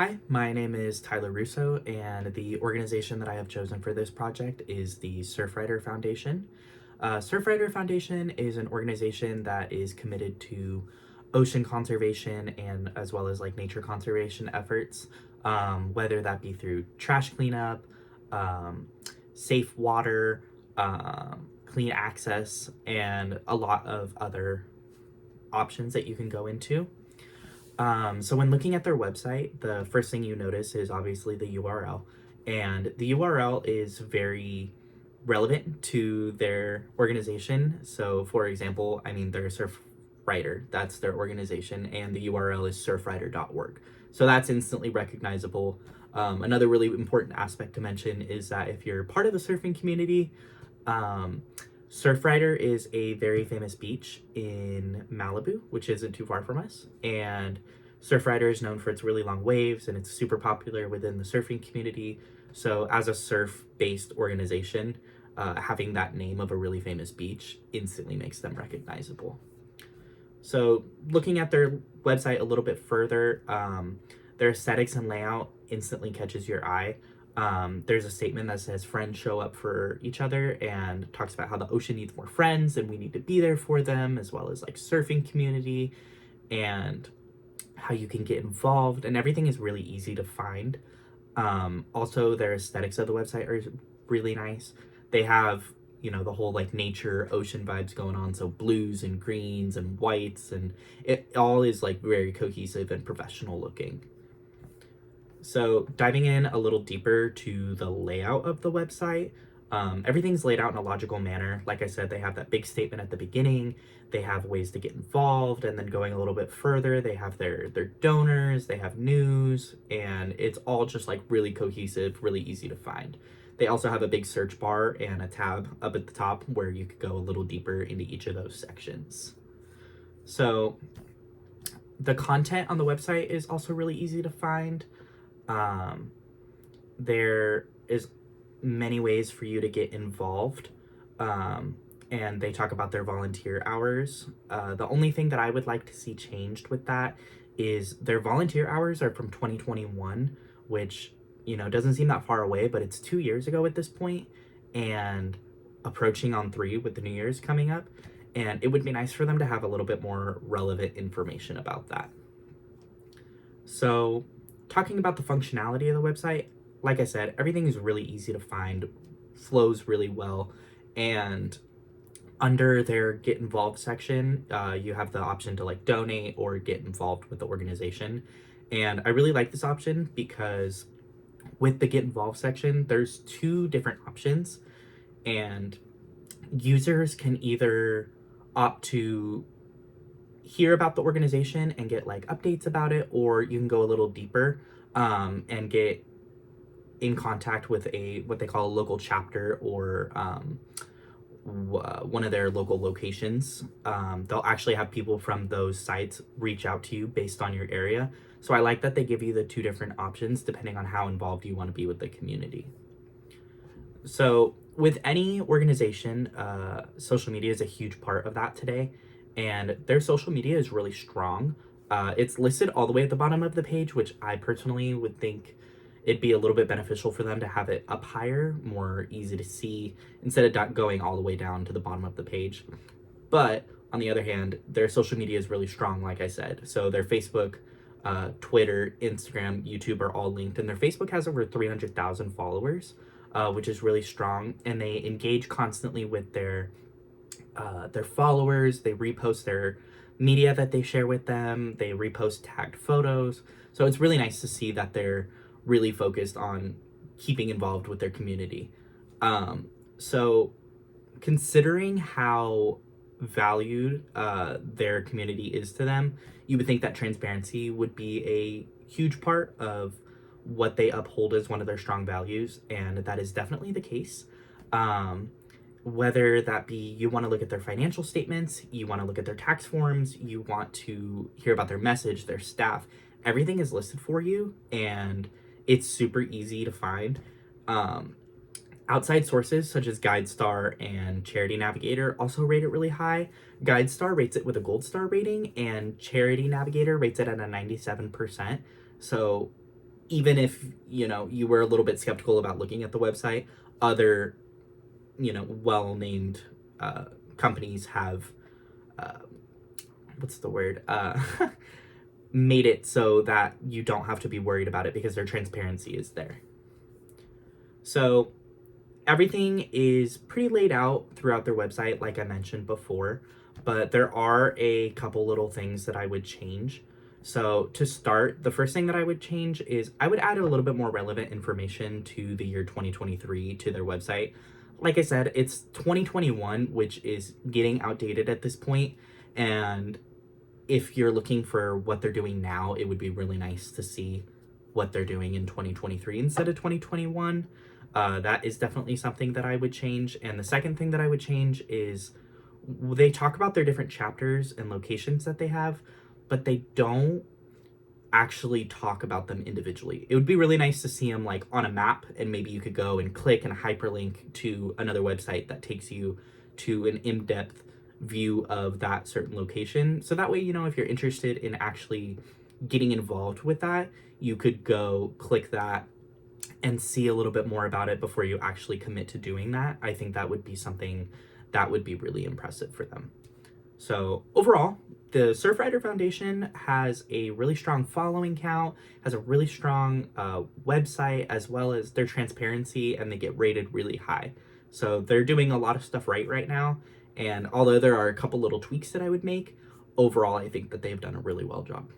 Hi, my name is Tyler Russo, and the organization that I have chosen for this project is the Surfrider Foundation. Surfrider Foundation is an organization that is committed to ocean conservation and as well as like nature conservation efforts, whether that be through trash cleanup, um, safe water, clean access, and a lot of other options that you can go into. So when looking at their website, the first thing you notice is obviously the URL. And the URL is very relevant to their organization. So for example, they're a Surfrider, that's their organization, and the URL is surfrider.org. So that's instantly recognizable. Another really important aspect to mention is that if you're part of the surfing community, um, Surfrider is a very famous beach in Malibu, which isn't too far from us. And Surfrider is known for its really long waves and it's super popular within the surfing community. So, as a surf based organization, having that name of a really famous beach instantly makes them recognizable. So, looking at their website a little bit further, their aesthetics and layout instantly catches your eye. There's a statement that says friends show up for each other and talks about how the ocean needs more friends and we need to be there for them, as well as like surfing community and how you can get involved, and everything is really easy to find. Also, their aesthetics of the website are really nice. They have, the whole like nature ocean vibes going on, so blues and greens and whites, and it all is like very cohesive and professional looking. So, diving in a little deeper to the layout of the website, everything's laid out in a logical manner. Like I said, they have that big statement at the beginning. They have ways to get involved, and then going a little bit further, they have their donors, they have news, and it's all just like really cohesive, really easy to find. They also have a big search bar and a tab up at the top where you could go a little deeper into each of those sections. So, the content on the website is also really easy to find. Um, there is many ways for you to get involved, and they talk about their volunteer hours. The only thing that I would like to see changed with that is their volunteer hours are from 2021, which doesn't seem that far away, but it's 2 years ago at this point, and approaching on 3 with the New Year's coming up. And it would be nice for them to have a little bit more relevant information about that. So, talking about the functionality of the website, like I said, everything is really easy to find, flows really well, and under their get involved section, you have the option to like donate or get involved with the organization. And I really like this option because with the get involved section, there's two different options, and users can either opt to hear about the organization and get like updates about it, or you can go a little deeper, and get in contact with a what they call a local chapter, or one of their local locations. They'll actually have people from those sites reach out to you based on your area. So I like that they give you the two different options depending on how involved you want to be with the community. So with any organization, social media is a huge part of that today, and their social media is really strong. It's listed all the way at the bottom of the page, which I personally would think it'd be a little bit beneficial for them to have it up higher, more easy to see, instead of going all the way down to the bottom of the page. But on the other hand, their social media is really strong, like I said. So their Facebook, Twitter, Instagram, YouTube are all linked, and their Facebook has over 300,000 followers, which is really strong. And they engage constantly with their followers. They repost their media that they share with them. They repost tagged photos. So it's really nice to see that they're really focused on keeping involved with their community. So considering how valued their community is to them, you would think that transparency would be a huge part of what they uphold as one of their strong values, and that is definitely the case. Whether that be you want to look at their financial statements, you want to look at their tax forms, you want to hear about their message, their staff, everything is listed for you, and it's super easy to find. Outside sources such as GuideStar and Charity Navigator also rate it really high. GuideStar rates it with a gold star rating, and Charity Navigator rates it at a 97%. So even if, you were a little bit skeptical about looking at the website, other, well-named companies have, uh, what's the word? Made it so that you don't have to be worried about it because their transparency is there. So everything is pretty laid out throughout their website, like I mentioned before, but there are a couple little things that I would change. So to start, the first thing that I would change is I would add a little bit more relevant information to the year 2023 to their website. Like I said, it's 2021, which is getting outdated at this point, and if you're looking for what they're doing now, it would be really nice to see what they're doing in 2023 instead of 2021. That is definitely something that I would change. And the second thing that I would change is they talk about their different chapters and locations that they have, but they don't actually talk about them individually. It would be really nice to see them like on a map, and maybe you could go and click and hyperlink to another website that takes you to an in-depth view of that certain location. So that way, if you're interested in actually getting involved with that, you could go click that and see a little bit more about it before you actually commit to doing that. I think that would be something that would be really impressive for them. So overall, the Surfrider Foundation has a really strong following count, has a really strong website, as well as their transparency, and they get rated really high. So they're doing a lot of stuff right now. And although there are a couple little tweaks that I would make, overall, I think that they've done a really well job.